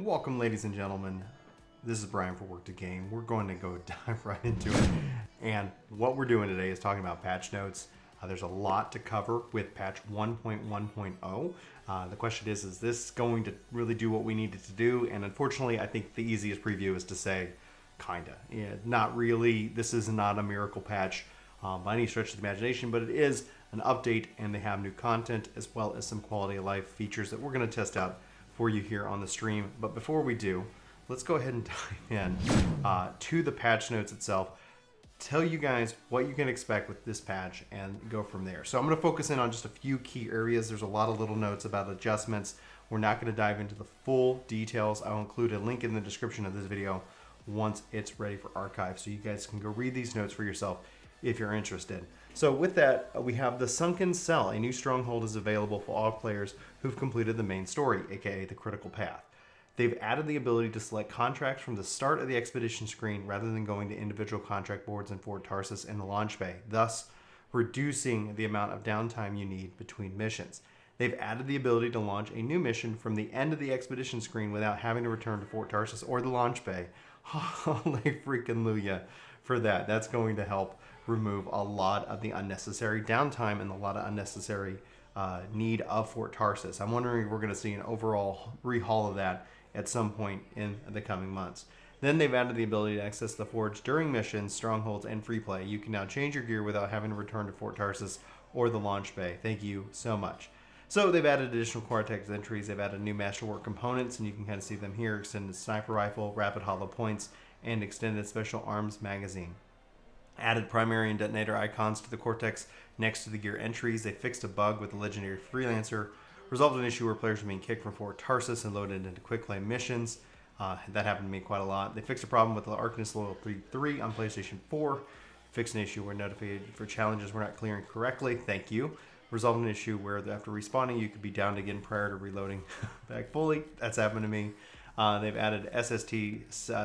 Welcome, ladies and gentlemen. This is Brian for Work to Game. We're going to go dive right into it. And what we're doing today is talking about patch notes. There's a lot to cover with patch 1.1.0. The question is this going to really do what we need it to do? And unfortunately, I think the easiest preview is to say, kinda. Yeah, not really. This is not a miracle patch by any stretch of the imagination, but it is an update, and they have new content as well as some quality of life features that we're going to test out for you here on the stream. But before we do, let's go ahead and dive in to the patch notes itself, tell you guys what you can expect with this patch, and go from there. So I'm going to focus in on just a few key areas. There's a lot of little notes about adjustments. We're not going to dive into the full details. I'll include a link in the description of this video once it's ready for archive, so you guys can go read these notes for yourself if you're interested. So with that, we have the Sunken Cell. A new stronghold is available for all players who've completed the main story, aka the critical path. They've added the ability to select contracts from the start of the expedition screen rather than going to individual contract boards in Fort Tarsis and the launch bay, thus reducing the amount of downtime you need between missions. They've added the ability to launch a new mission from the end of the expedition screen without having to return to Fort Tarsis or the launch bay. Holy freaking Luya for that. That's going to help remove a lot of the unnecessary downtime and a lot of unnecessary need of Fort Tarsis. I'm wondering if we're going to see an overall rehaul of that at some point in the coming months. Then they've added the ability to access the forge during missions, strongholds, and free play. You can now change your gear without having to return to Fort Tarsis or the launch bay. Thank you so much. So they've added additional Cortex entries. They've added new Masterwork components, and you can kind of see them here: extended sniper rifle, rapid hollow points, and extended special arms magazine. Added primary and detonator icons to the Cortex next to the gear entries. They fixed a bug with the legendary Freelancer, resolved an issue where players were being kicked from Fort Tarsis and loaded into quick play missions. That happened to me quite a lot. They fixed a problem with the Arcanist Loyalty 3 on PlayStation 4. Fixed an issue where notified for challenges were not clearing correctly. Thank you. Resolved an issue where after respawning you could be downed again prior to reloading back fully. That's happened to me. They've added SST,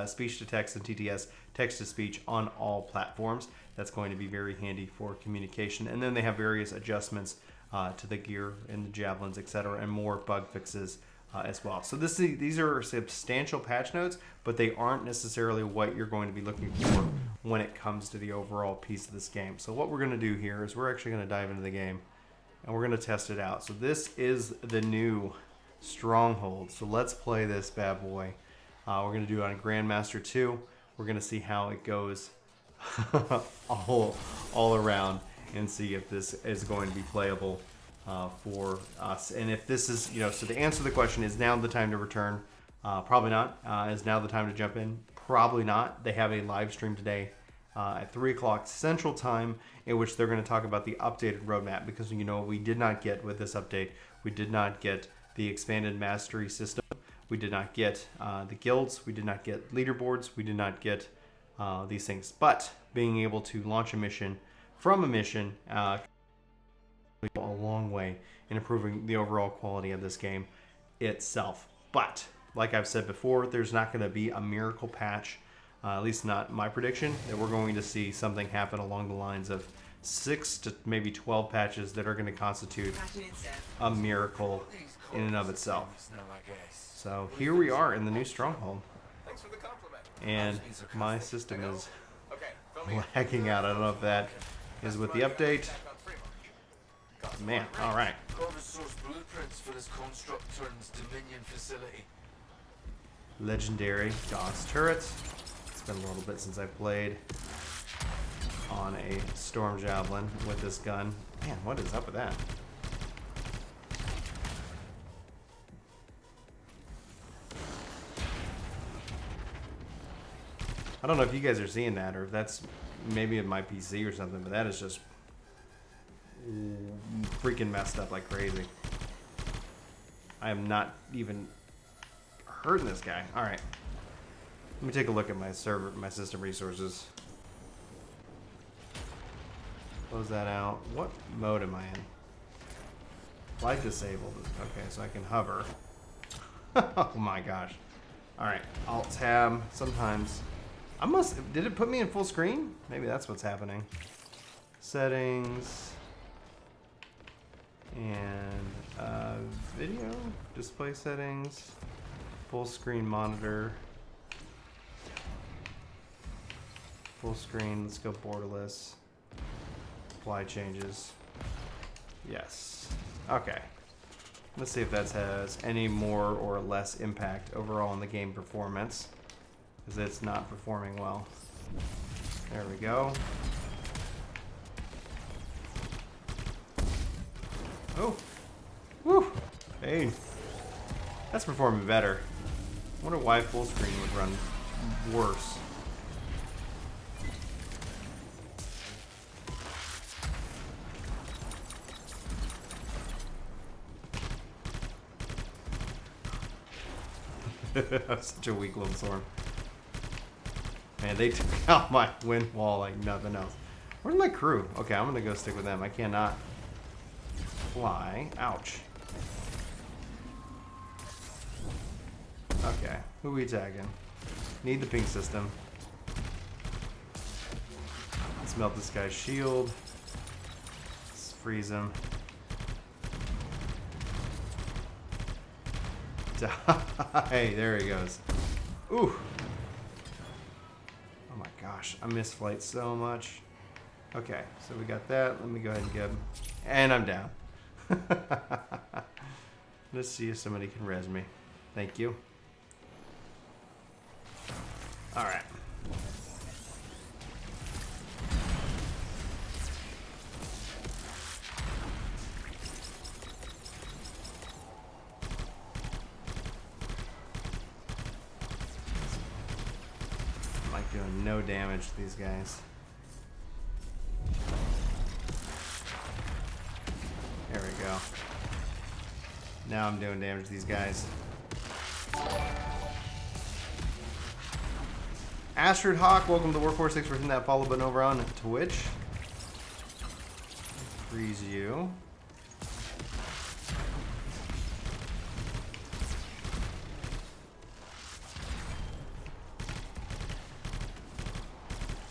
speech to text, and TTS, text to speech, on all platforms. That's going to be very handy for communication. And then they have various adjustments to the gear and the javelins, etc., and more bug fixes as well. So these are substantial patch notes, but they aren't necessarily what you're going to be looking for when it comes to the overall piece of this game. So what we're going to do here is we're actually going to dive into the game, and we're going to test it out. So this is the new Stronghold. So let's play this bad boy. We're going to do it on Grandmaster 2. We're going to see how it goes all around and see if this is going to be playable for us. And if this is, so the answer to the question is now the time to return? Probably not. Is now the time to jump in? Probably not. They have a live stream today at 3 o'clock Central Time, in which they're going to talk about the updated roadmap, because we did not get with this update, we did not get the expanded mastery system, we did not get the guilds, we did not get leaderboards, we did not get these things. But being able to launch a mission from a mission a long way in improving the overall quality of this game itself. But like I've said before, there's not going to be a miracle patch, at least not my prediction, that we're going to see something happen along the lines of 6 to maybe 12 patches that are going to constitute a miracle in and of itself. So here we are in the new Stronghold, and my system is lagging out. I don't know if that is with the update. Man, all right. Legendary DOS turrets. It's been a little bit since I played on a Storm Javelin with this gun. Man, what is up with that? I don't know if you guys are seeing that, or if that's maybe in my PC or something, but that is just freaking messed up like crazy. I am not even hurting this guy. All right, let me take a look at my system resources. Close that out. What mode am I in? Flight disabled. Okay, so I can hover. Oh my gosh. All right, Alt Tab. Sometimes did it put me in full screen? Maybe that's what's happening. Settings. And video, display settings, Full screen monitor. Full screen. Let's go borderless. Apply changes. Yes. Okay. Let's see if that has any more or less impact overall on the game performance. Because it's not performing well. There we go. Oh. Woo. Hey. That's performing better. I wonder why full screen would run worse. Such a weak little storm. Man, they took out my wind wall like nothing else. Where's my crew? Okay, I'm gonna go stick with them. I cannot fly. Ouch. Okay, who we tagging? Need the ping system. Let's melt this guy's shield. Let's freeze him. Die. There he goes. Ooh. Oh my gosh, I miss flight so much. Okay, so we got that. Let me go ahead and get him. And I'm down. Let's see if somebody can res me. Thank you. All right. I'm like doing no damage to these guys. There we go. Now I'm doing damage to these guys. Astrid Hawk, welcome to Workforce 6 for hitting that follow button over on Twitch. Freeze you.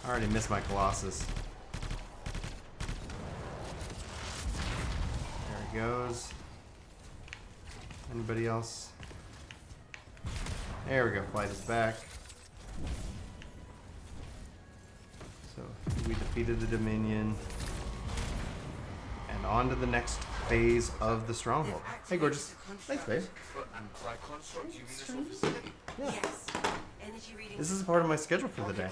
I already missed my Colossus. There he goes. Anybody else? There we go, flight is back. So we defeated the Dominion. And on to the next phase of the Stronghold. Hey, gorgeous. Thanks, babe. Yeah. This is a part of my schedule for the day.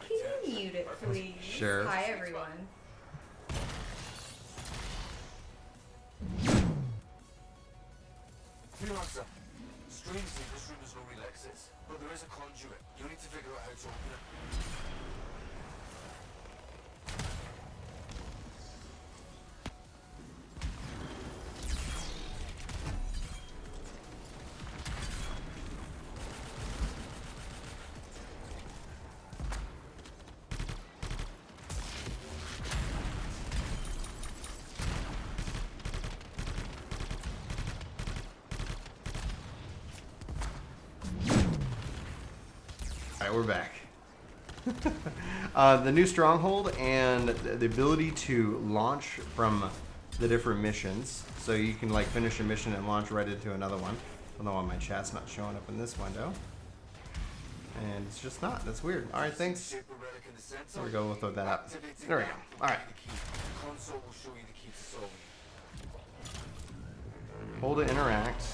Can you mute it, please? Sure. Hi, everyone. Strangely, this room has no real exits, but there is a conduit. You'll need to figure out how to open it. Alright, we're back. The new Stronghold and the ability to launch from the different missions. So you can like finish a mission and launch right into another one. I don't know why my chat's not showing up in this window. And it's just not. That's weird. Alright, thanks. There we go, we'll throw that up. There we go. Alright. Hold to interact.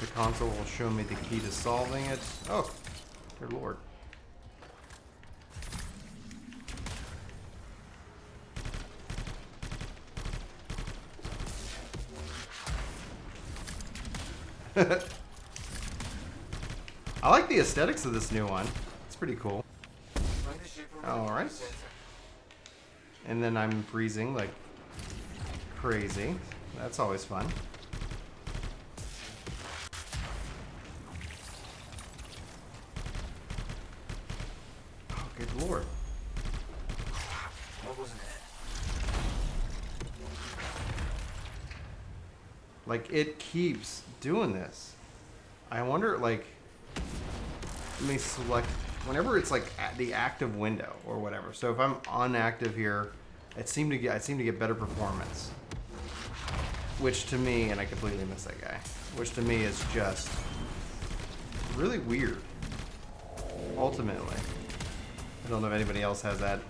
The console will show me the key to solving it. Oh, dear lord. I like the aesthetics of this new one. It's pretty cool. Alright. And then I'm freezing like crazy. That's always fun. Good lord. What wasn't it? Like, it keeps doing this. I wonder, like, let me select, whenever it's like at the active window or whatever. So if I'm unactive here I seem to get better performance. Which to me, and I completely missed that guy, which to me is just really weird, ultimately. I don't know if anybody else has that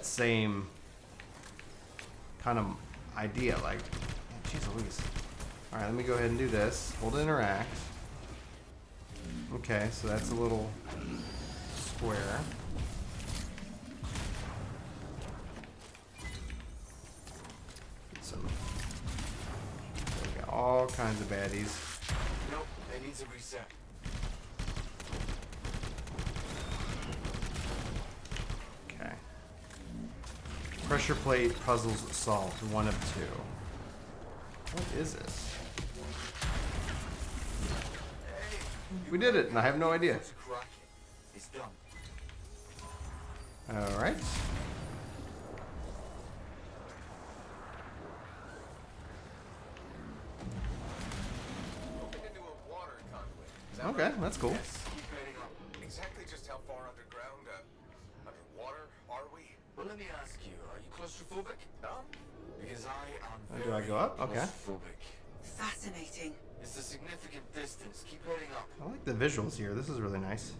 same kind of idea, like, geez Louise. Alright, let me go ahead and do this. Hold to interact. Okay, so that's a little square. We got all kinds of baddies. Nope, they need to reset. Okay. Pressure plate puzzles solved. 1 of 2. What is this? We did it, and I have no idea. It's done. All right. Open into a water conduit. Is that Okay, right? that's cool. Yes, keep heading up. Exactly just how far underground, underwater are we? Well, let me ask you, are you claustrophobic? No. Because I am Oh, do I go up? Okay. claustrophobic. Fascinating. It's a significant distance. Keep heading up. I like the visuals here. This is really nice.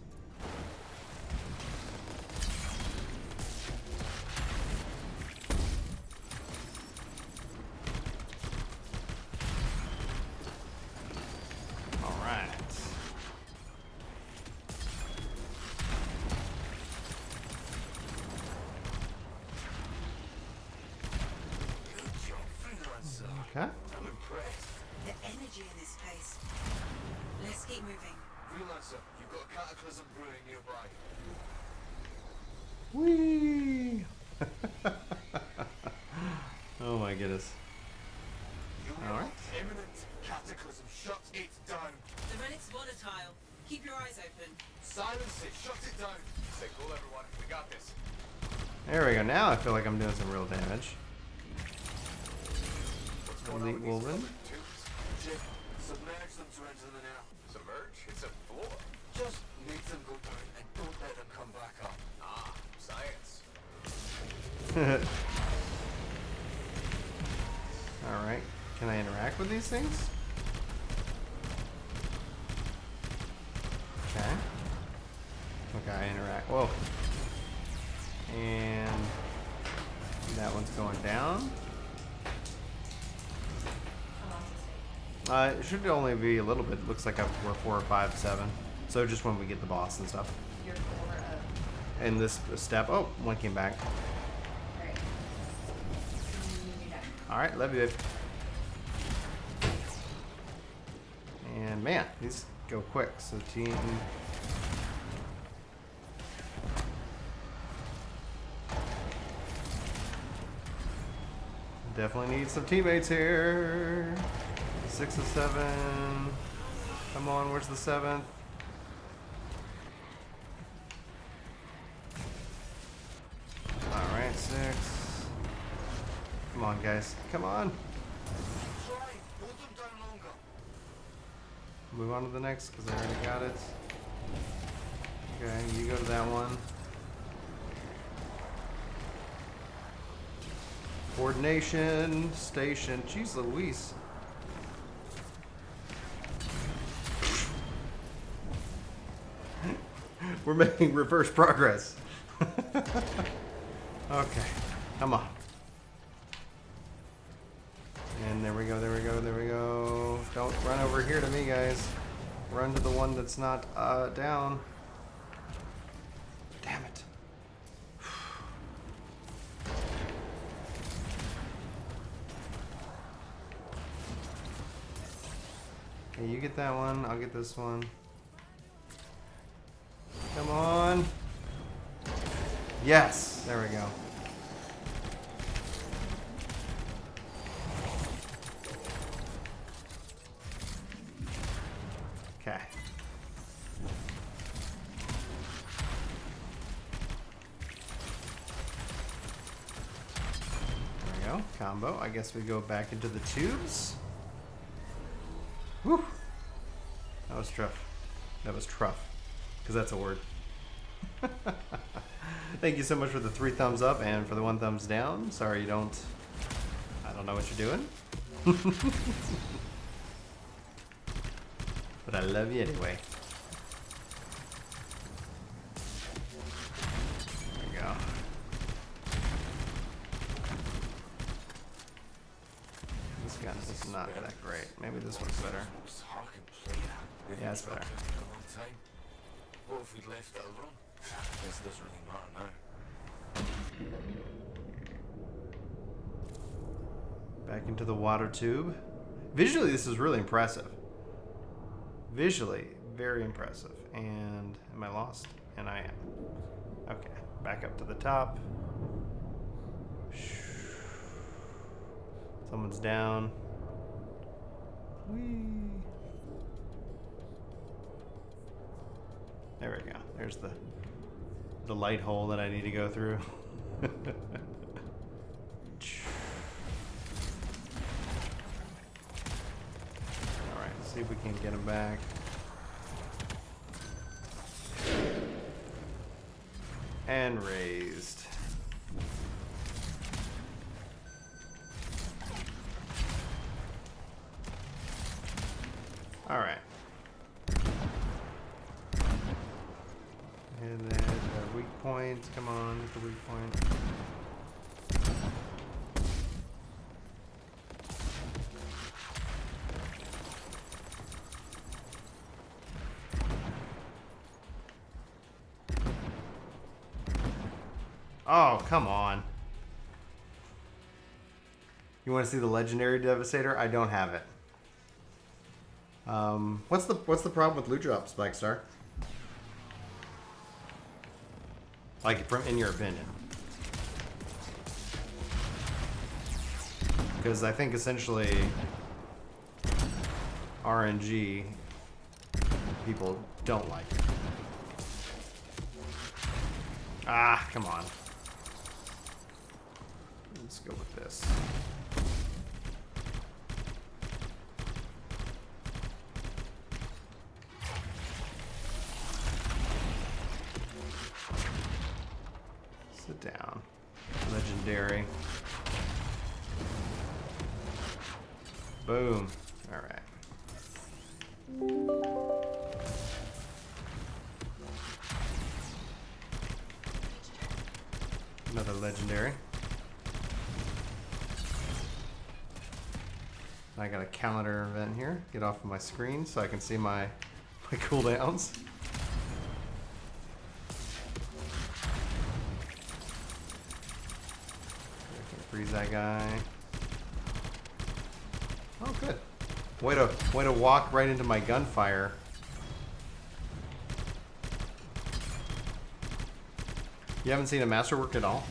All right. Good job, freelancer. Okay. I'm impressed. The energy in this place. Let's keep moving. Freelancer, you've got a cataclysm brewing nearby. Whee! Oh my goodness. You All will right. imminent cataclysm. Shut it down. The relic's volatile. Keep your eyes open. Silence it. Shut it down. Stay cool, everyone. We got this. There we go. Now I feel like I'm doing some real damage. What's going Elite on with these Wolven. rubber tubes? Jim, submerge them to enter them now. Submerge? It's a floor. Just make them go down and don't let them come back up. Ah, science. All right. Can I interact with these things? Okay. Okay, I interact. Whoa. And that one's going down. It should only be a little bit. It looks like we're 4 or 5, 7. So just when we get the boss and stuff. You're 4 of. And this step. Oh, one came back. Alright. You're done. All right, love you, babe. And man, these go quick. So team. Definitely need some teammates here. 6 of 7. Come on, where's the 7th? All right, 6. Come on, guys. Come on. Try. Hold them down longer. Move on to the next because I already got it. Okay, you go to that one. Coordination station. Jeez Louise. We're making reverse progress. Okay, come on. And there we go, there we go, there we go. Don't run over here to me, guys. Run to the one that's not down. Damn it. Okay, you get that one. I'll get this one. Come on. Yes, there we go. Okay. There we go. Combo. I guess we go back into the tubes. Whew. That was tough. That was tough. Because that's a word. Thank you so much for the 3 thumbs up and for the 1 thumbs down. Sorry you don't... I don't know what you're doing. But I love you anyway. There we go. This gun is not that great. Maybe this one's better. Yeah, it's better. What if we'd left it alone? I guess it doesn't really matter now. Back into the water tube. Visually, this is really impressive. Visually, very impressive. And am I lost? And I am. Okay, back up to the top. Someone's down. Whee. There we go. There's the light hole that I need to go through. Alright, let's see if we can get him back. And raised. Alright. And then the weak point. Come on, the weak point. Oh, come on. You want to see the legendary Devastator? I don't have it. What's the problem with loot drops, Black Star? Like, from in your opinion? Because I think essentially RNG people don't like it. Ah, come on. Let's go with this. Sit down. Legendary. Boom. All right. Another legendary. I got a calendar event here. Get off of my screen so I can see my cooldowns. I can freeze that guy. Oh, good. Way to walk right into my gunfire. You haven't seen a Masterwork at all?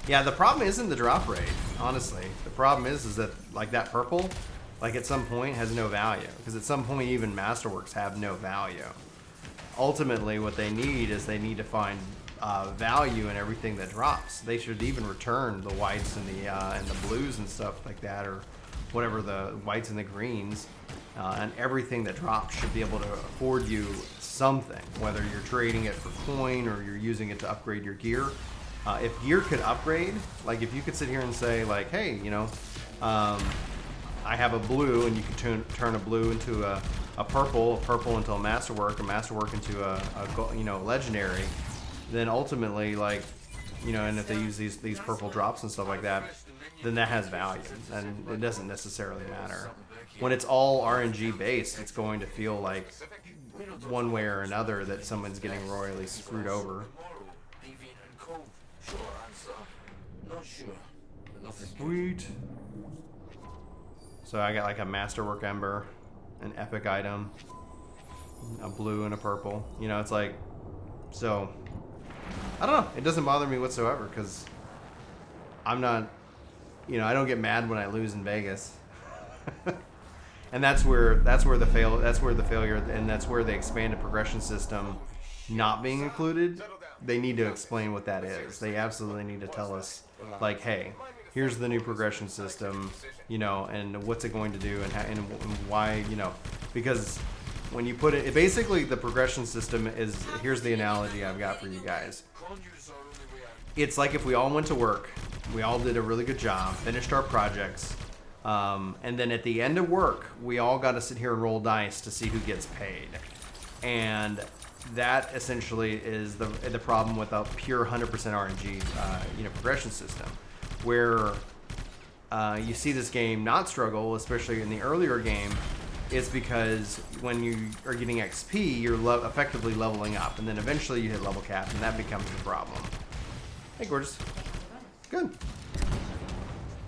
Yeah, the problem isn't the drop rate, honestly. The problem is that, like, that purple, like, at some point has no value. Because at some point, even Masterworks have no value. Ultimately, what they need is they need to find value in everything that drops. They should even return the whites and the blues and stuff like that, or whatever, the whites and the greens. And everything that drops should be able to afford you something, whether you're trading it for coin or you're using it to upgrade your gear. If gear could upgrade, like if you could sit here and say like, hey, you know, I have a blue, and you could turn a blue into a purple into a masterwork into a legendary, then ultimately, like, you know, and if they use these purple drops and stuff like that, then that has value, and it doesn't necessarily matter. When it's all RNG based, it's going to feel like one way or another that someone's getting royally screwed over. Sweet. So I got like a Masterwork Ember, an epic item, a blue and a purple. You know, it's like, so I don't know. It doesn't bother me whatsoever because I'm not, you know, I don't get mad when I lose in Vegas. And that's where the failure, and that's where the expanded progression system not being included. They need to explain what that is. They absolutely need to tell us, like, hey, here's the new progression system, you know, and what's it going to do, and how, and why, you know, because when you put it, basically the progression system is, here's the analogy I've got for you guys. Conduits are our only way out. It's like if we all went to work, we all did a really good job, finished our projects, and then at the end of work, we all got to sit here and roll dice to see who gets paid. And that essentially is the problem with a pure 100% RNG, progression system, where you see this game not struggle, especially in the earlier game. It's because when you are getting XP, you're effectively leveling up, and then eventually you hit level cap, and that becomes the problem. Hey, gorgeous. Good.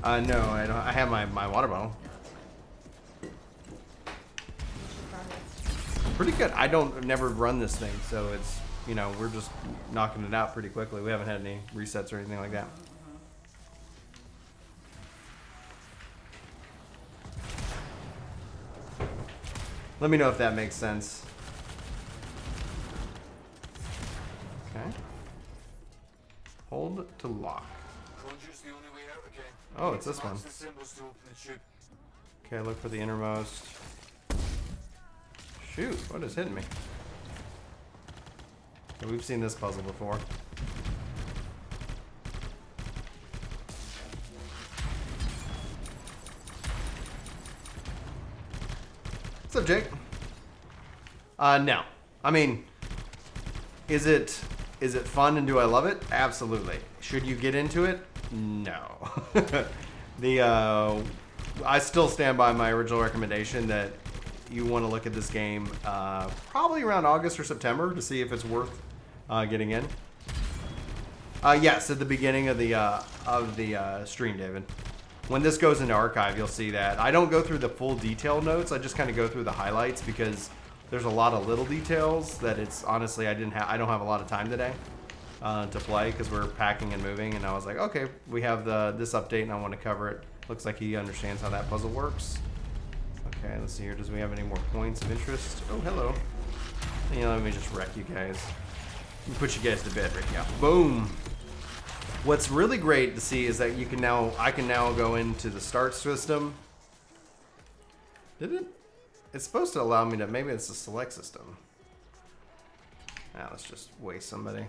No, I don't. I have my water bottle. Pretty good. I don't never run this thing, so it's, we're just knocking it out pretty quickly. We haven't had any resets or anything like that. Let me know if that makes sense. Okay. Hold to lock. Conduit's the only way out again. Oh, it's this one. The symbols to open the tube. Okay, look for the innermost. Shoot, what is hitting me? Okay, we've seen this puzzle before. What's up, Jake? No. I mean, is it fun and do I love it? Absolutely. Should you get into it? No. I still stand by my original recommendation that you want to look at this game probably around August or September to see if it's worth getting in. Yes, at the beginning of the stream, David. When this goes into archive, you'll see that I don't go through the full detailed notes. I just kind of go through the highlights because there's a lot of little details that it's honestly I don't have a lot of time today to play because we're packing and moving, and I was like, okay, we have this update and I want to cover it. Looks like he understands how that puzzle works. Okay, let's see here. Does we have any more points of interest? Oh, hello. Let me just wreck you guys. Let me put you guys to bed right now. Boom. What's really great to see is that I can now go into the start system. Did it? It's supposed to allow me to, maybe it's the select system. Now let's just waste somebody.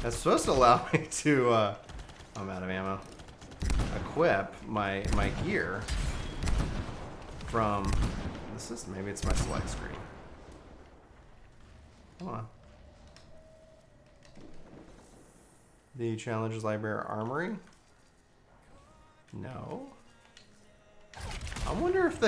That's supposed to allow me to, I'm out of ammo, equip my gear from, maybe it's my select screen. Hold on. The Challenges Library Armory? No. I wonder if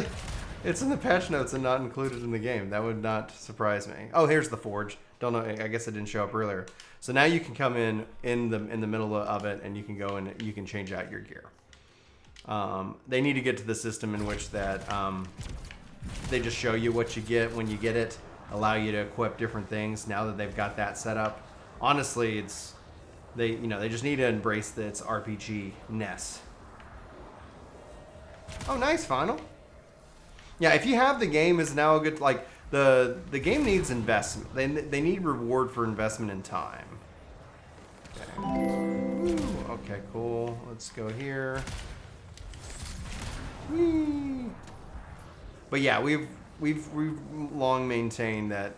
it's in the patch notes and not included in the game. That would not surprise me. Oh, here's the forge. Don't know. I guess it didn't show up earlier. So now you can come in the middle of it, and you can go and you can change out your gear. They need to get to the system in which that they just show you what you get when you get it, allow you to equip different things. Now that they've got that set up, honestly, they just need to embrace its RPG-ness. Oh, nice, final. Yeah, if you have the game, is now a good, like, the game needs investment. They need reward for investment in time. Okay. Ooh, okay, cool. Let's go here. Whee. But yeah, we've long maintained that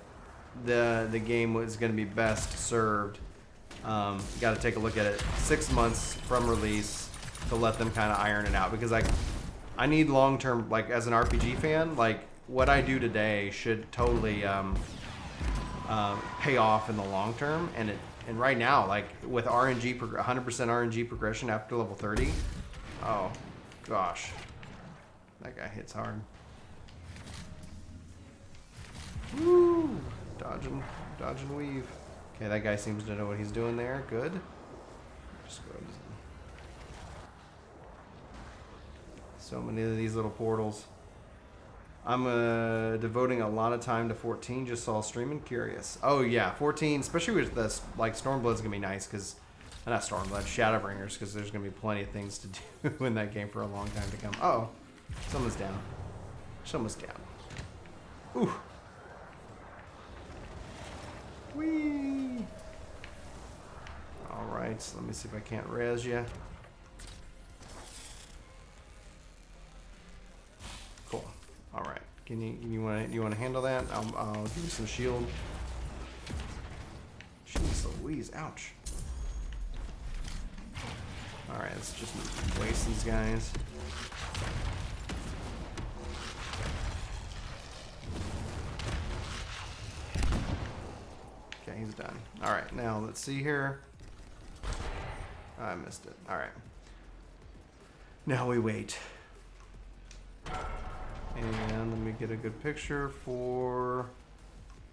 the game was going to be best served. You got to take a look at it 6 months from release to let them kind of iron it out, because I need long-term, like, as an RPG fan, like, what I do today should totally pay off in the long term. And right now, like, with 100% RNG progression after level 30, oh gosh, that guy hits hard. Woo! Dodge and weave. Okay, that guy seems to know what he's doing there. Good. Just go. So many of these little portals. I'm devoting a lot of time to 14. Just saw streaming, curious. Oh yeah, 14, especially with this, like, Stormblood's gonna be nice because, not Stormblood, Shadowbringers, because there's gonna be plenty of things to do in that game for a long time to come. Oh, someone's down. Someone's down. Ooh. Whee. All right, so let me see if I can't res you. Cool. All right. Can you want to handle that? I'll give you some shield. Jeez Louise, ouch. All right, let's just waste these guys. Okay, he's done. All right, now let's see here. I missed it. All right. Now we wait. And let me get a good picture for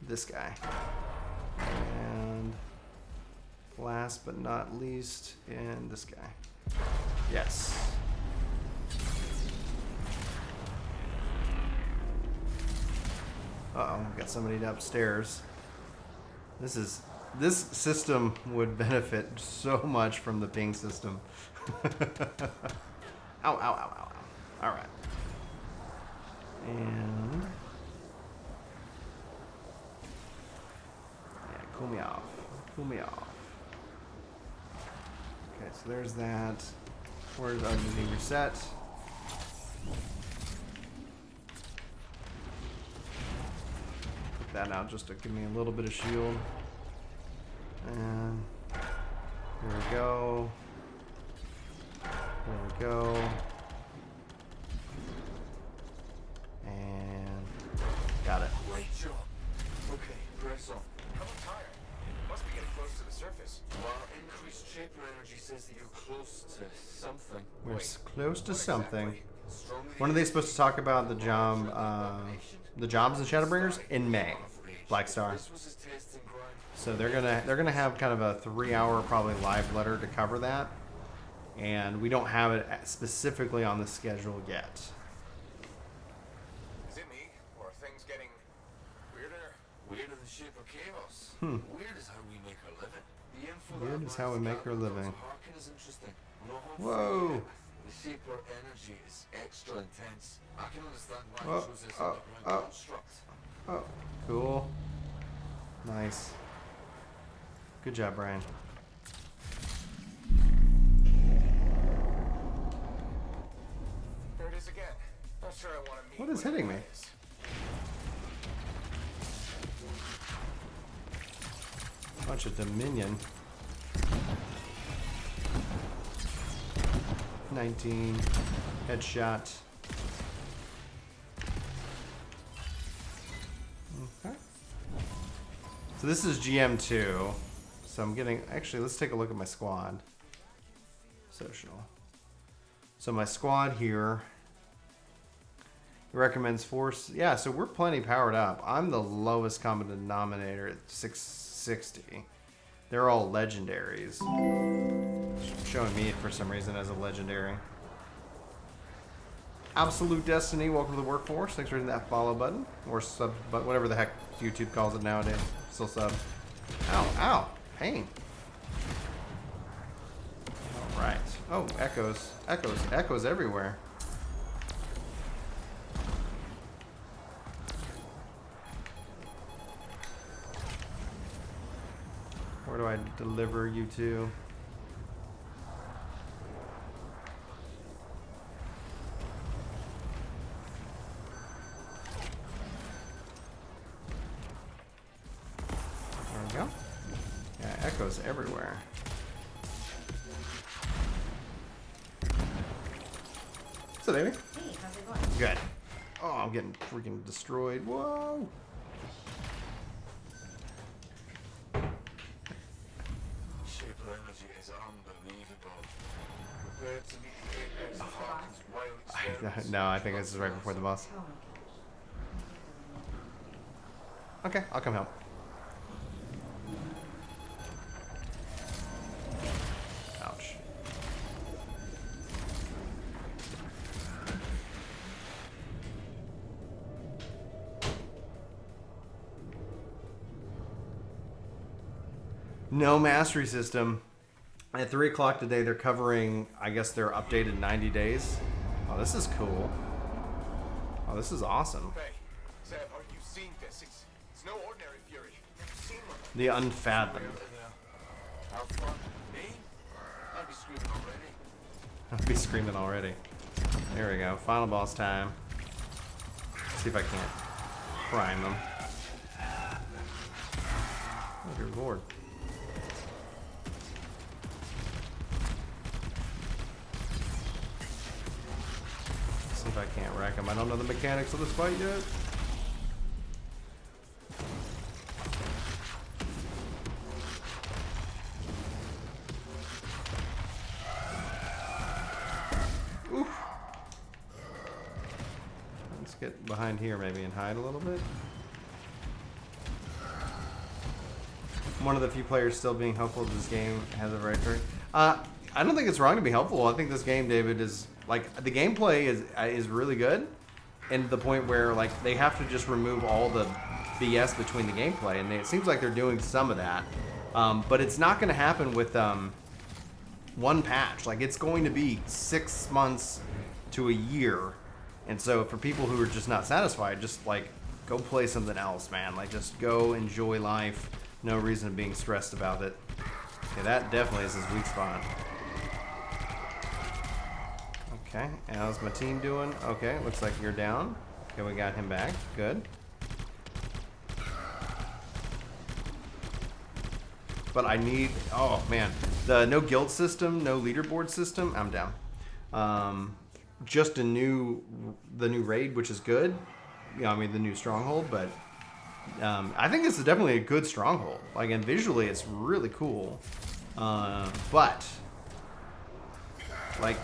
this guy. And last but not least, and this guy. Yes. Uh-oh, got somebody upstairs. This system would benefit so much from the ping system. Ow, ow, ow, ow, ow. Alright. And yeah, cool me off. Cool me off. Okay, so there's that. Where's our new reset? Put that out just to give me a little bit of shield. And here we go. There we go. And got it. Great job. Okay, press on. I'm tired. Must be getting close to the surface. Well, increased shaper energy says that you're close to something. We're close to something. Strongly When are they supposed to talk about the jobs and Shadowbringers in May? Black Star. This was his testing ground. So they're gonna have kind of a 3-hour probably live letter to cover that, and we don't have it specifically on the schedule yet. Is it me? Or are things getting weirder? Weirder than shaper chaos. Weird is how we make our living. The info that Weird is how we Master make our gathered living. from Harkin is interesting. No hope for Whoa. you. The shaper energy is extra intense. I can understand why Oh, it chose this oh, underground oh. construct. Oh, cool. Nice. Good job, Brian. There it is again. Not sure I want to meet. What is hitting me? it is. Bunch of Dominion. 19. Headshot. Okay. So this is GM2. So I'm getting... Actually, let's take a look at my squad. Social. So my squad here recommends force. Yeah, so we're plenty powered up. I'm the lowest common denominator at 660. They're all legendaries. Showing me for some reason as a legendary. Absolute Destiny, welcome to the workforce. Thanks for hitting that follow button. Or sub, but whatever the heck YouTube calls it nowadays. Still sub. Ow, ow. Pain. Alright. Oh, echoes. Echoes. Echoes everywhere. Where do I deliver you to? There we go. Yeah, echoes everywhere. What's up, baby? Hey, how's it going? Good. Oh, I'm getting freaking destroyed. Whoa. Shaper energy is unbelievable. Prepared to meet the apex of Harkin's wild experiments. No, I think this is right before the boss. Oh, Okay, I'll come help. Ouch. No mastery system. At 3 o'clock today, they're covering, I guess, their updated 90 days. Oh, this is cool. Oh, this is awesome. Hey, Zeb, are you seeing this? It's no ordinary fury. Never seen one. The Unfathomed. Yeah. How fun? Me? I'd be screaming already. I'll be screaming already. There we go. Final boss time. See if I can't prime them. Oh, dear Lord. See if I can't rack them. I don't know the mechanics of this fight yet. Oof. Let's get behind here maybe and hide a little bit. One of the few players still being helpful to this game has a right turn. I don't think it's wrong to be helpful. I think this game, David, is like the gameplay is really good, and the point where like they have to just remove all the BS between the gameplay, and it seems like they're doing some of that. But it's not going to happen with one patch. Like it's going to be 6 months to a year, and so for people who are just not satisfied, just like go play something else, man. Like just go enjoy life. No reason of being stressed about it. Okay, that definitely is his weak spot. Okay, how's my team doing? Okay, looks like you're down. Okay, we got him back. Good. But I need... Oh, man. The no guild system, no leaderboard system, I'm down. Just the new raid, which is good. You know, I mean, the new stronghold, but... I think this is definitely a good stronghold. Like, and visually, it's really cool. But, like,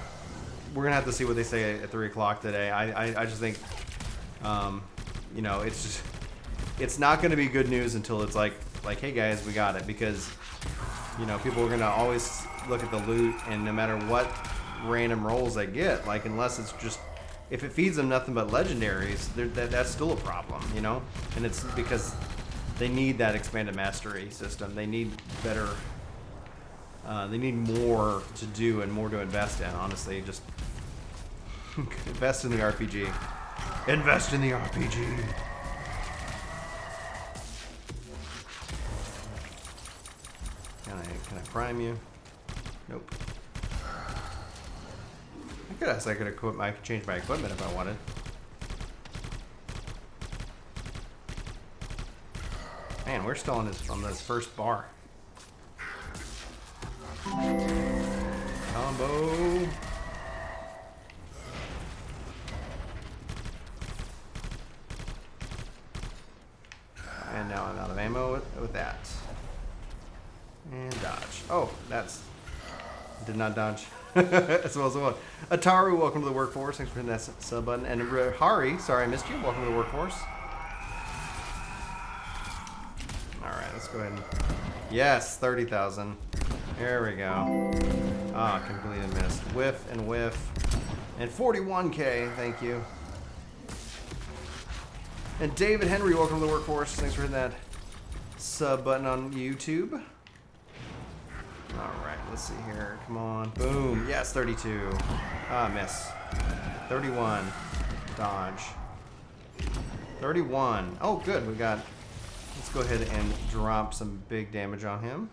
we're gonna have to see what they say at 3 o'clock today. I just think, you know, it's not gonna be good news until it's like, hey guys, we got it, because, you know, people are gonna always look at the loot, and no matter what random rolls they get, like, unless it's just. If it feeds them nothing but legendaries, that's still a problem, you know? And it's because they need that expanded mastery system. They need better, they need more to do and more to invest in, honestly. Just invest in the RPG. Invest in the RPG. Can I prime you? Nope. I could equip. I could change my equipment if I wanted. Man, we're still on this first bar. Combo. And now I'm out of ammo with that. And dodge. Oh, that's did not dodge. As well as the one. Ataru, welcome to the workforce. Thanks for hitting that sub button. And Hari, sorry I missed you. Welcome to the workforce. Alright, let's go ahead and... Yes, 30,000. There we go. Ah, completely missed. Whiff and whiff. And 41k, thank you. And David Henry, welcome to the workforce. Thanks for hitting that sub button on YouTube. Alright, let's see here. Come on. Boom. Yes, 32. Ah, miss. 31. Dodge. 31. Oh, good. We got... Let's go ahead and drop some big damage on him.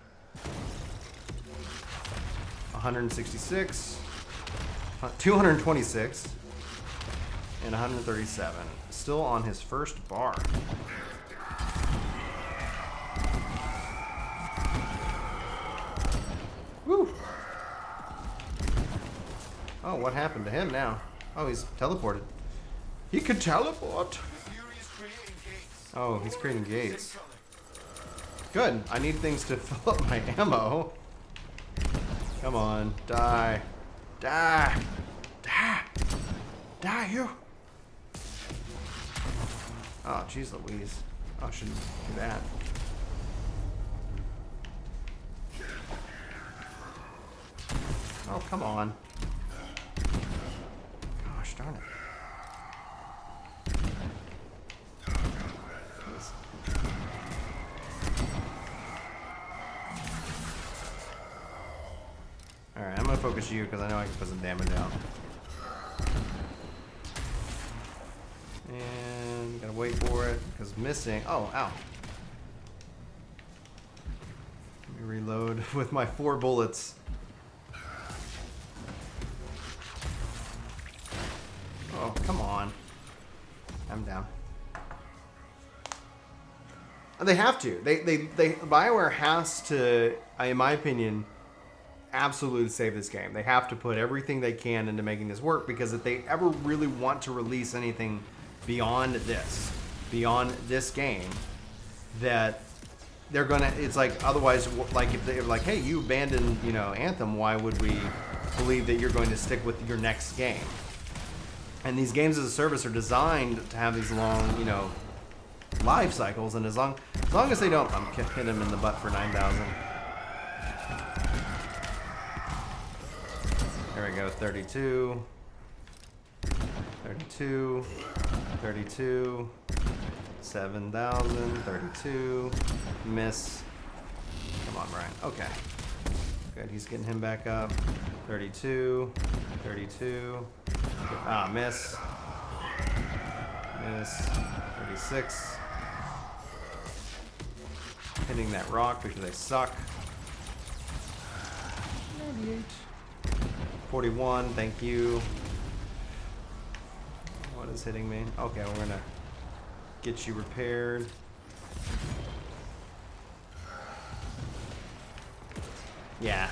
166. 226. And 137. Still on his first bar. Woo! Oh, what happened to him now? Oh, he's teleported. He can teleport! Oh, he's creating gates. Good. I need things to fill up my ammo. Come on. Die. Die! Die! Die, you! Oh, jeez Louise. Oh, I shouldn't do that. Oh, come on. Gosh darn it. Alright, I'm gonna focus you because I know I can put some damage out. And gotta wait for it because missing. Oh, ow. Let me reload with my 4 bullets. Oh, come on. I'm down. They have to. BioWare has to, in my opinion, absolutely save this game. They have to put everything they can into making this work, because if they ever really want to release anything beyond this game, that they're gonna. It's like, otherwise, like if they're like, hey, you abandoned, Anthem, why would we believe that you're going to stick with your next game? And these games as a service are designed to have these long, life cycles, and as long as they don't, I'm hitting him in the butt for 9,000. There we go, 32, 32, 32, 7,000, 32, miss. Come on, Brian. Okay. Good, he's getting him back up. 32, 32. Ah, miss. Miss. 36. Hitting that rock because they suck. 98. 41, thank you. What is hitting me? Okay, we're gonna get you repaired. Yeah.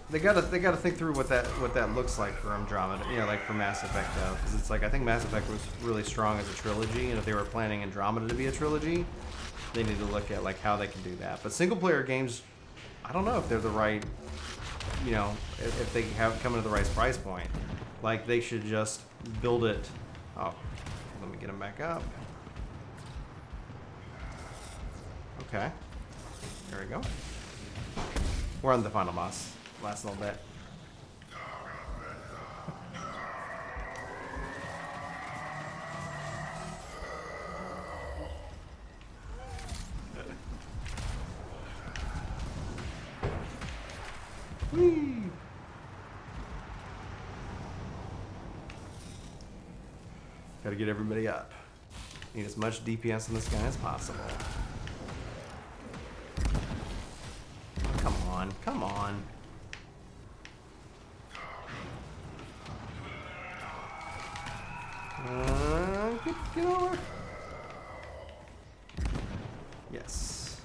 They gotta think through what that looks like for Andromeda, like for Mass Effect though, because it's like, I think Mass Effect was really strong as a trilogy, and if they were planning Andromeda to be a trilogy, they need to look at like how they can do that. But single player games, I don't know if they're the right, if they come into the right price point. Like, they should just build it. Oh, let me get them back up. Okay, there we go. We're on the final boss. Last little bit. Whee! Gotta get everybody up. Need as much DPS in this guy as possible. Come on, come on. Get over. Yes.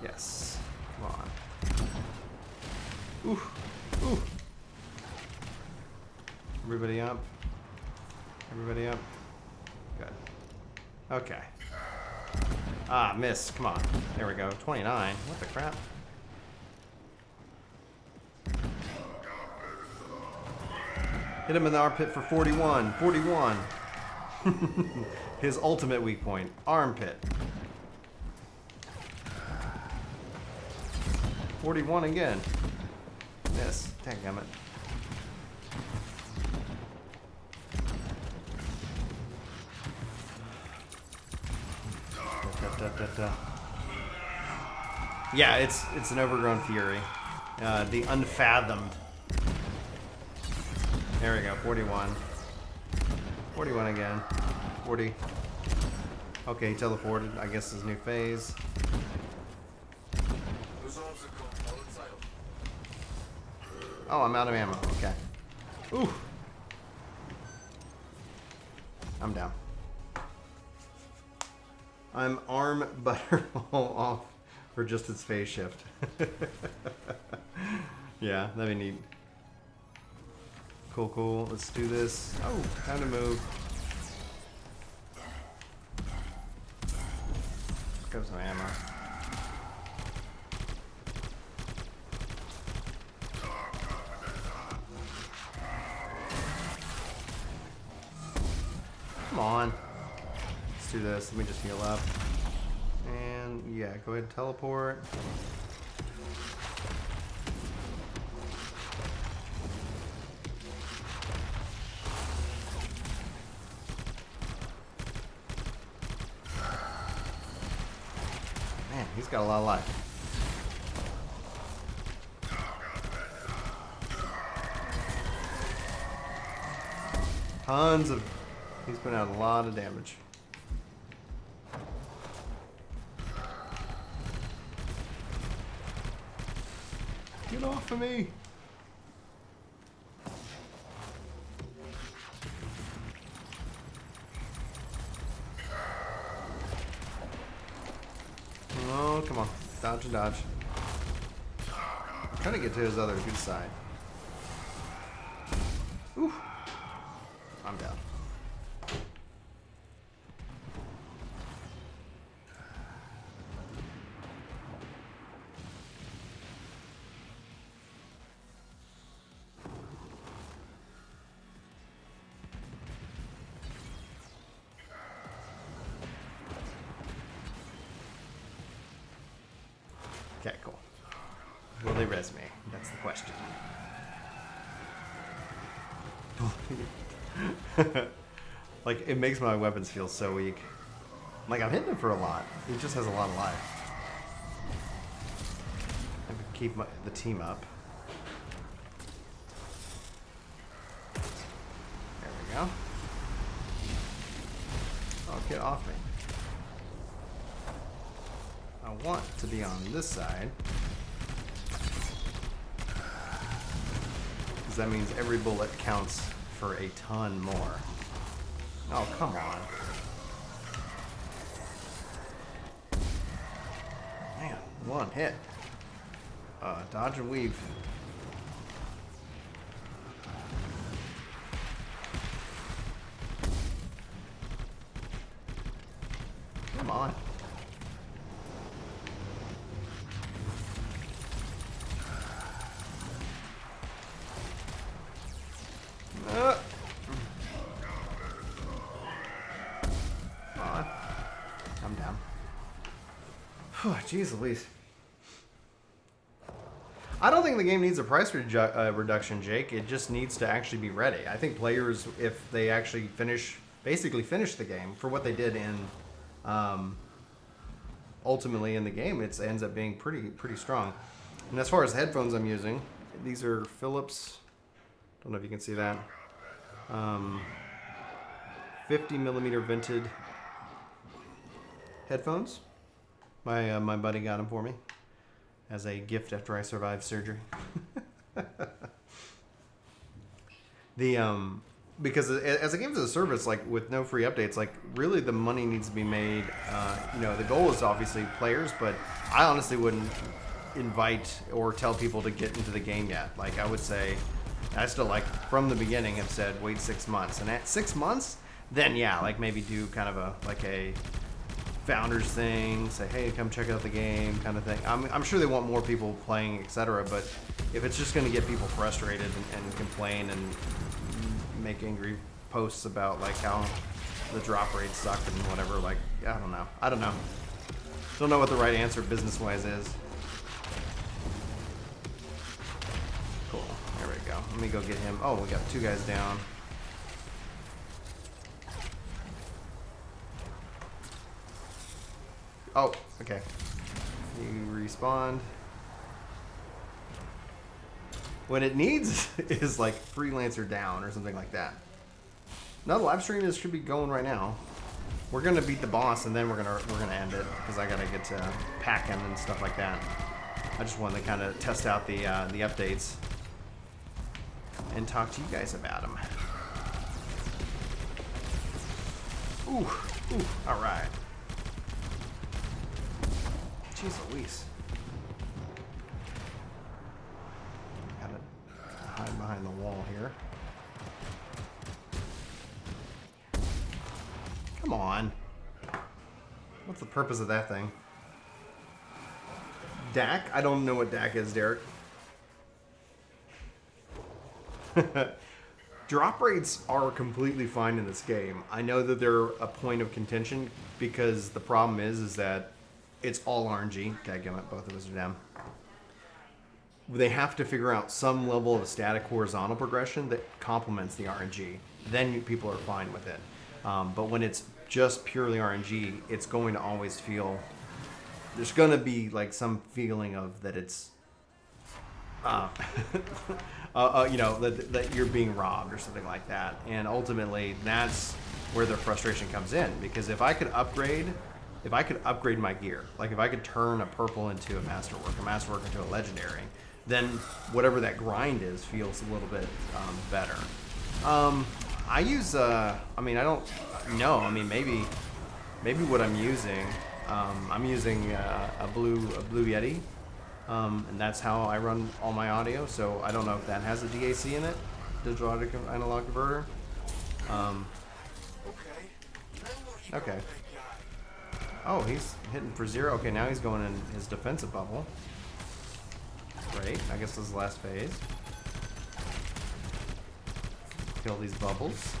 Yes. Come on. Ooh. Ooh. Everybody up. Everybody up. Good. Okay. Ah, miss. Come on. There we go. 29. What the crap? Hit him in the armpit for 41. 41. His ultimate weak point. Armpit. 41 again. Miss. Dadgummit. Yeah, it's an overgrown fury. The unfathomed. There we go, 41. 41 again. 40. Okay, he teleported. I guess his new phase. Oh, I'm out of ammo. Okay. Ooh. I'm down. I'm arm butterball off for just its phase shift. Yeah, that'd be neat. Cool, cool. Let's do this. Oh, time to move. Let's grab some ammo. Come on. Let's do this. Let me just heal up. And yeah, go ahead and teleport. Man, he's got a lot of life. Tons of... He's putting out a lot of damage. Get off of me! Oh, come on. Dodge and dodge. Trying to get to his other good side. Ooh. I'm down. Okay, cool. Will they res me? That's the question. Like, it makes my weapons feel so weak. Like, I'm hitting him for a lot. He just has a lot of life. I can keep the team up. There we go. Oh, get off me. I want to be on this side. Because that means every bullet counts for a ton more. Oh, come on. Man, one hit. Dodge and weave. Come on. I'm down. Jeez Louise. I don't think the game needs a price reduction, Jake. It just needs to actually be ready. I think players, if they actually basically finish the game for what they did in, ultimately in the game, it ends up being pretty strong. And as far as headphones I'm using, these are Philips. Don't know if you can see that. 50mm vented headphones. My buddy got them for me as a gift after I survived surgery. Because as a game as a service, like with no free updates, like really the money needs to be made. The goal is obviously players, but I honestly wouldn't invite or tell people to get into the game yet. Like I would say, I still like from the beginning have said wait 6 months, and at 6 months, then yeah, like maybe do kind of a founders thing, say hey, come check out the game kind of thing. I'm sure they want more people playing, etc. But if it's just going to get people frustrated and complain and make angry posts about like how the drop rates suck and whatever, like I don't know. Don't know what the right answer business wise is. Cool. There we go. Let me go get him. Oh, we got 2 guys down. Oh, okay. You respawned. What it needs is like freelancer down or something like that. No, the live stream should be going right now. We're gonna beat the boss and then we're gonna end it because I gotta get to packing and stuff like that. I just wanted to kind of test out the updates and talk to you guys about them. Ooh, all right. Jeez Louise. Gotta hide behind the wall here. Come on. What's the purpose of that thing? DAC? I don't know what DAC is, Derek. Drop rates are completely fine in this game. I know that they're a point of contention because the problem is that it's all RNG. Dadgummit, both of us are down. They have to figure out some level of static horizontal progression that complements the RNG. Then people are fine with it. But when it's just purely RNG, it's going to always feel... There's going to be like some feeling of that it's... that you're being robbed or something like that. And ultimately, that's where the frustration comes in. Because if I could upgrade my gear, like if I could turn a purple into a Masterwork into a legendary, then whatever that grind is feels a little bit better. I use, I don't know. Maybe what I'm using I'm using a blue Yeti, and that's how I run all my audio. So I don't know if that has a DAC in it, digital audio analog converter. Okay. Oh, he's hitting for 0. Okay, now he's going in his defensive bubble. Great. I guess this is the last phase. Kill these bubbles.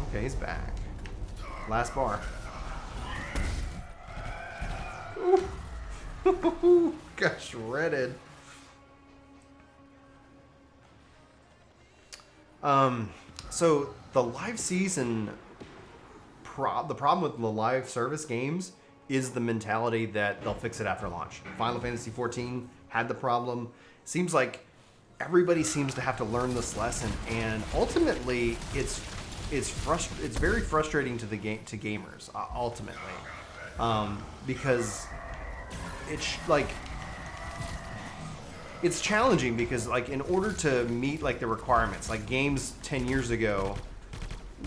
Okay, he's back. Last bar. Ooh. Got shredded. So the live season, the problem with the live service games is the mentality that they'll fix it after launch. Final Fantasy XIV had the problem. Seems like everybody seems to have to learn this lesson, and ultimately, it's very frustrating to the gamers. Ultimately, because it's like. It's challenging because, like, in order to meet, like, the requirements, like, games 10 years ago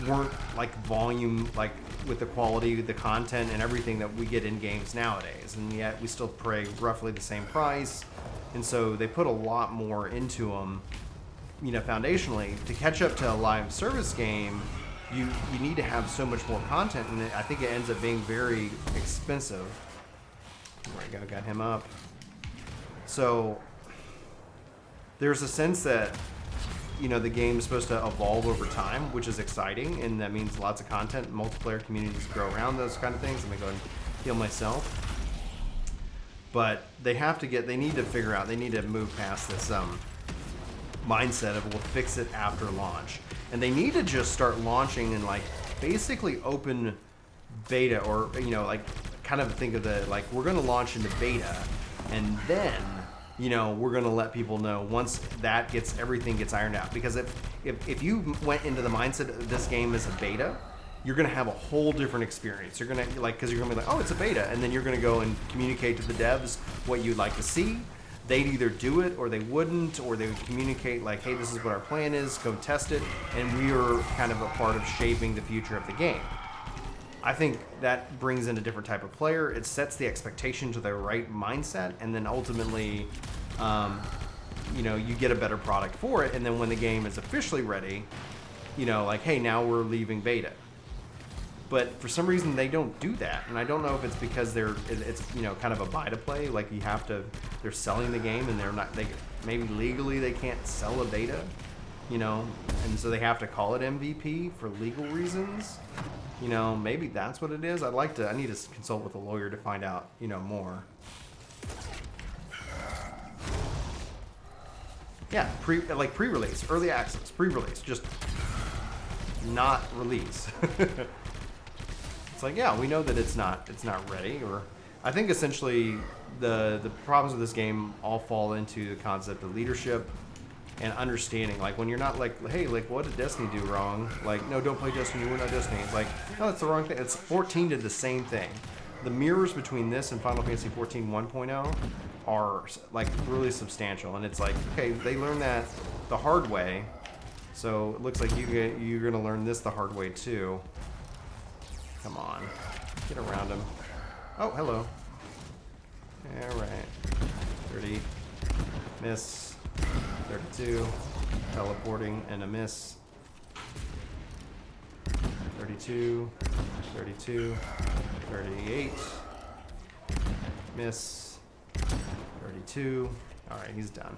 weren't, like, volume, like, with the quality, the content, and everything that we get in games nowadays. And yet we still pay roughly the same price. And so they put a lot more into them, you know, foundationally. To catch up to a live service game, you need to have so much more content, and I think it ends up being very expensive. There we go, got him up. So there's a sense that, you know, the game is supposed to evolve over time, which is exciting, and that means lots of content, multiplayer communities grow around those kind of things. I'm gonna go and heal myself. But they need to figure out, they need to move past this mindset of we'll fix it after launch. And they need to just start launching in, like, basically open beta, or, you know, like, kind of think of the, like, we're gonna launch into beta, and then, you know, we're going to let people know once that everything gets ironed out. Because if you went into the mindset of this game as a beta, you're going to have a whole different experience. You're going to, like, because you're going to be like, oh, it's a beta. And then you're going to go and communicate to the devs what you'd like to see. They'd either do it or they wouldn't, or they would communicate like, hey, this is what our plan is, go test it. And we are kind of a part of shaping the future of the game. I think that brings in a different type of player. It sets the expectation to the right mindset, and then ultimately, you know, you get a better product for it. And then when the game is officially ready, you know, like, hey, now we're leaving beta. But for some reason, they don't do that, and I don't know if it's because it's, you know, kind of a buy to play. Like, you have to, they're selling the game, and maybe legally they can't sell a beta, you know, and so they have to call it MVP for legal reasons. You know, maybe that's what it is. I need to consult with a lawyer to find out, you know, more. Yeah, pre-release, early access, pre-release, just not release. It's like, yeah, we know that it's not ready. Or I think essentially the problems with this game all fall into the concept of leadership and understanding. Like, when you're not like, hey, like, what did Destiny do wrong? Like, no, don't play Destiny, we're not Destiny. It's like, no, that's the wrong thing. It's 14 did the same thing. The mirrors between this and Final Fantasy 14 1.0 are, like, really substantial. And it's like, okay, they learned that the hard way. So it looks like you're going to learn this the hard way too. Come on. Get around him. Oh, hello. All right. 30. Miss. 32. Teleporting and a miss. 32. 32. 38. Miss. 32. All right, he's done.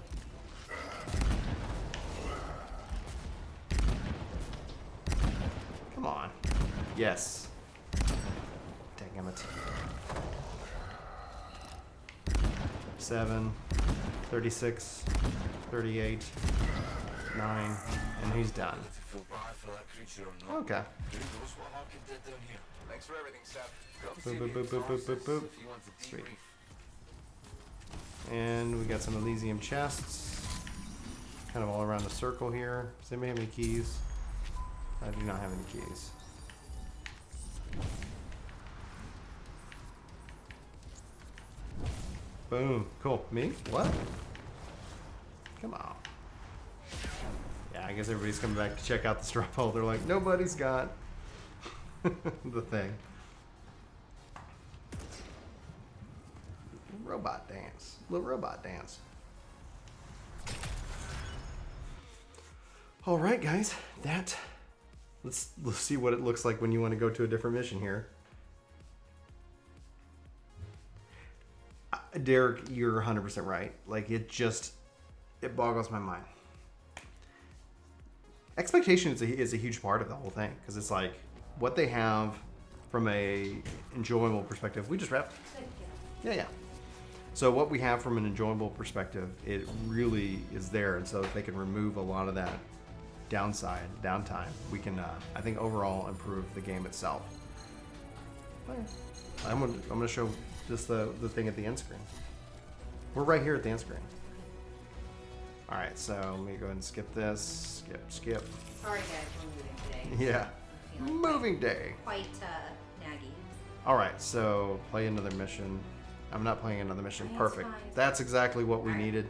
Come on. Yes. Dang it. 7, 36, 38, 9, and he's done. Okay. Thanks for everything, Seth. Boop, boop, boop, boop, boop, boop, boop. Sweet. And we got some Elysium chests, kind of all around the circle here. Does anybody have any keys? I do not have any keys. Boom. Cool. Me? What? Come on. Yeah, I guess everybody's coming back to check out the stronghold. They're like, nobody's got the thing. Robot dance. Little robot dance. All right, guys. Let's see what it looks like when you want to go to a different mission here. Derek, you're 100% right. Like, it boggles my mind. Expectation is a huge part of the whole thing, because it's like what they have from a enjoyable perspective. We just wrapped. Yeah. So what we have from an enjoyable perspective, it really is there, and so if they can remove a lot of that downtime, we can, I think, overall improve the game itself. I'm gonna show just the thing at the end screen. We're right here at the end screen. All right, so let me go ahead and skip this. Skip. Sorry guys, we're moving today. Yeah, moving day. Quite naggy. All right, so play another mission. I'm not playing another mission. That's Perfect. fine. That's exactly what we needed.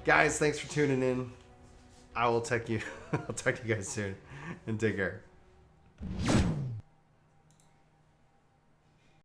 Guys, thanks for tuning in. I will I'll talk to you guys soon, and take care.